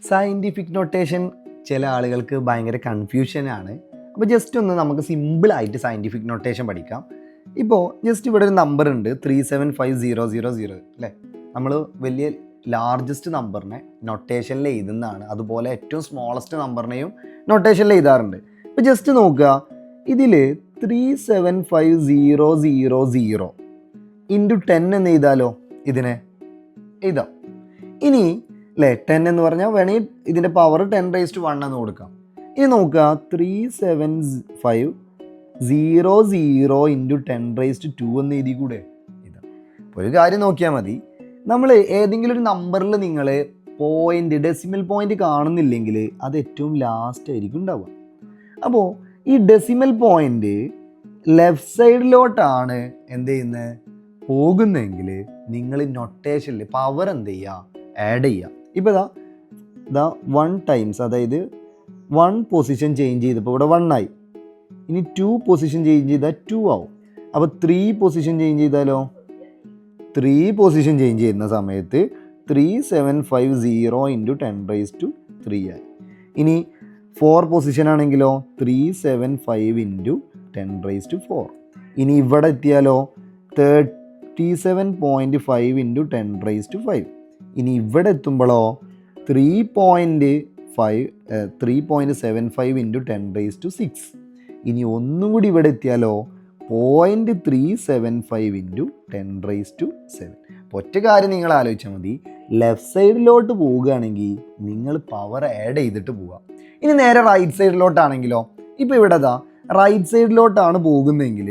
Scientific notation ചില ആളുകൾക്ക് ഭയങ്കര കൺഫ്യൂഷനാണ്. അപ്പോൾ ജസ്റ്റ് ഒന്ന് നമുക്ക് സിമ്പിളായിട്ട് സയൻറ്റിഫിക് നൊട്ടേഷൻ പഠിക്കാം. ഇപ്പോൾ ജസ്റ്റ് ഇവിടെ ഒരു നമ്പർ ഉണ്ട് 375000 അല്ലേ. നമ്മൾ വലിയ ലാർജസ്റ്റ് നമ്പറിനെ നൊട്ടേഷനിൽ എഴുതുന്നതാണ്, അതുപോലെ ഏറ്റവും സ്മോളസ്റ്റ് നമ്പറിനെയും നൊട്ടേഷനിൽ എഴുതാറുണ്ട്. ഇപ്പോൾ ജസ്റ്റ് നോക്കുക, ഇതിൽ 375000 ഇൻറ്റു 10 എന്ന് എഴുതാലോ, ഇതിനെ എഴുതാം. ഇനി അല്ലേ 10 എന്ന് പറഞ്ഞാൽ വേണമെങ്കിൽ ഇതിൻ്റെ പവർ 10⁻1 എന്ന് കൊടുക്കാം. ഇനി നോക്കുക 3750 ഇൻറ്റു 10⁻2 എന്ന് എഴുതി കൂടെ. ഇതാ ഒരു കാര്യം നോക്കിയാൽ മതി, നമ്മൾ ഏതെങ്കിലും ഒരു നമ്പറിൽ നിങ്ങൾ ഡെസിമൽ പോയിന്റ് കാണുന്നില്ലെങ്കിൽ അത് ഏറ്റവും ലാസ്റ്റ് ആയിരിക്കും ഉണ്ടാവുക. അപ്പോൾ ഈ ഡെസിമൽ പോയിന്റ് ലെഫ്റ്റ് സൈഡിലോട്ടാണ് എന്ത് ചെയ്യുന്നത് പോകുന്നതെങ്കിൽ നിങ്ങൾ നൊട്ടേഷനിൽ പവർ എന്ത് ചെയ്യുക, ആഡ് ചെയ്യുക. ഇപ്പോൾ ഇതാ 1 ടൈംസ്, അതായത് 1 പൊസിഷൻ ചേഞ്ച് ചെയ്തപ്പോൾ ഇവിടെ 1 ആയി. ഇനി 2 പൊസിഷൻ ചേഞ്ച് ചെയ്താൽ 2 ആവും. അപ്പോൾ 3 പൊസിഷൻ ചേഞ്ച് ചെയ്താലോ, 3 പൊസിഷൻ ചേഞ്ച് ചെയ്യുന്ന സമയത്ത് 3750 ഇൻറ്റു 10⁻3 ആയി. ഇനി 4 പൊസിഷൻ ആണെങ്കിലോ 375 ഇൻറ്റു 10⁻4. ഇനി ഇവിടെ എത്തിയാലോ 37.5 ഇൻറ്റു 10⁻5. ഇനി ഇവിടെ എത്തുമ്പോഴോ 3.75 ഇൻറ്റു 10⁻6. ഇനി ഒന്നും കൂടി ഇവിടെ എത്തിയാലോ 0.375 ഇൻറ്റു 10⁻7. ഒറ്റ കാര്യം നിങ്ങൾ ആലോചിച്ചാൽ മതി, ലെഫ്റ്റ് സൈഡിലോട്ട് പോവുകയാണെങ്കിൽ നിങ്ങൾ പവർ ആഡ് ചെയ്തിട്ട് പോവുക. ഇനി നേരെ റൈറ്റ് സൈഡിലോട്ടാണെങ്കിലോ, ഇപ്പോൾ ഇവിടെ റൈറ്റ് സൈഡിലോട്ടാണ് പോകുന്നതെങ്കിൽ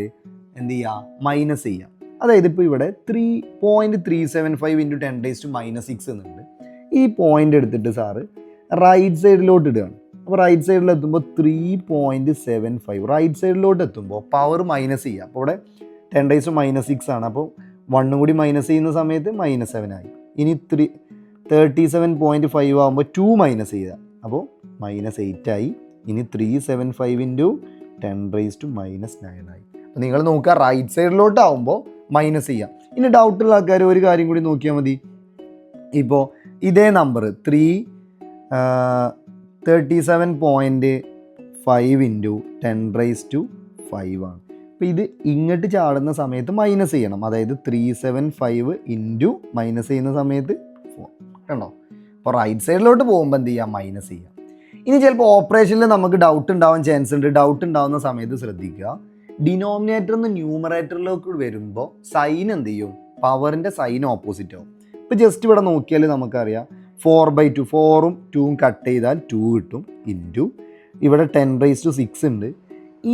എന്ത് ചെയ്യുക, മൈനസ് ചെയ്യുക. അതായത് ഇപ്പോൾ ഇവിടെ 3.375 ഇൻറ്റു 10⁻6 എന്നുണ്ട്. ഈ പോയിന്റ് എടുത്തിട്ട് സാറ് റൈറ്റ് സൈഡിലോട്ട് ഇടുകയാണ്. അപ്പോൾ റൈറ്റ് സൈഡിൽ എത്തുമ്പോൾ 3.75, റൈറ്റ് സൈഡിലോട്ട് എത്തുമ്പോൾ പവർ മൈനസ് ചെയ്യുക. അപ്പോൾ ഇവിടെ 10⁻6 ആണ്. അപ്പോൾ 1 കൂടി മൈനസ് ചെയ്യുന്ന സമയത്ത് -7 ആയി. ഇനി 37.5 ആകുമ്പോൾ 2 മൈനസ് ചെയ്യുക, അപ്പോൾ -8 ആയി. ഇനി 375 ഇൻറ്റു 10⁻9 ആയി. അപ്പോൾ നിങ്ങൾ നോക്കുക, റൈറ്റ് സൈഡിലോട്ടാവുമ്പോൾ മൈനസ് ചെയ്യാം. ഇനി ഡൗട്ടുള്ള ആൾക്കാർ ഒരു കാര്യം കൂടി നോക്കിയാൽ മതി. ഇപ്പോൾ ഇതേ നമ്പർ 37.5 ഇൻറ്റു 10⁻5 ആണ്. അപ്പോൾ ഇത് ഇങ്ങോട്ട് ചാടുന്ന സമയത്ത് മൈനസ് ചെയ്യണം. അതായത് 375 ഇൻറ്റു മൈനസ് ചെയ്യുന്ന സമയത്ത് 4 കണ്ടോ. അപ്പോൾ റൈറ്റ് സൈഡിലോട്ട് പോകുമ്പോൾ എന്ത് ചെയ്യുക, മൈനസ് ചെയ്യുക. ഇനി ചിലപ്പോൾ ഓപ്പറേഷനിൽ നമുക്ക് ഡൗട്ട് ഉണ്ടാവാൻ ചാൻസ് ഉണ്ട്. ഡൗട്ട് ഉണ്ടാവുന്ന സമയത്ത് ശ്രദ്ധിക്കുക, ഡിനോമിനേറ്ററിൽ നിന്ന് ന്യൂമറേറ്ററിലേക്ക് വരുമ്പോൾ സൈൻ എന്ത് ചെയ്യും, പവറിൻ്റെ സൈൻ ഓപ്പോസിറ്റ് ആവും. ഇപ്പോൾ ജസ്റ്റ് ഇവിടെ നോക്കിയാൽ നമുക്കറിയാം 4/2, 4ഉം 2ഉം കട്ട് ചെയ്താൽ 2 കിട്ടും. ഇൻറ്റു ഇവിടെ 10⁻6 ഉണ്ട്.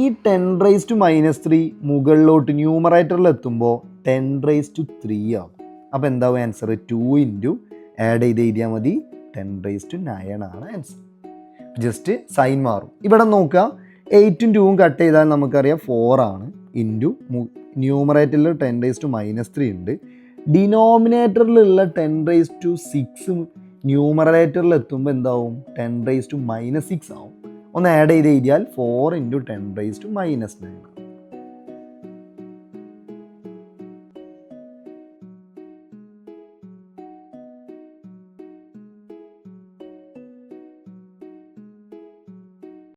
ഈ 10⁻3 മുകളിലോട്ട് ന്യൂമറേറ്ററിൽ എത്തുമ്പോൾ 10⁻3 ആകും. അപ്പോൾ എന്താവും ആൻസർ, 2 ഇൻറ്റു ആഡ് ചെയ്ത് എഴുതിയാൽ മതി, 10⁻9 ആണ് ആൻസർ. ജസ്റ്റ് സൈൻ മാറും. ഇവിടെ നോക്കുക, 8ഉം 2ഉം കട്ട് ചെയ്താൽ നമുക്കറിയാം 4 ആണ്. ഇൻറ്റു ന്യൂമറേറ്ററിൽ 10⁻3 ഉണ്ട്. ഡിനോമിനേറ്ററിലുള്ള 10⁻6 ന്യൂമറേറ്ററിൽ എത്തുമ്പോൾ എന്താവും, 10⁻6 ആവും. ഒന്ന് ആഡ് ചെയ്ത് എഴുതിയാൽ 4 ഇൻറ്റു 10⁻9.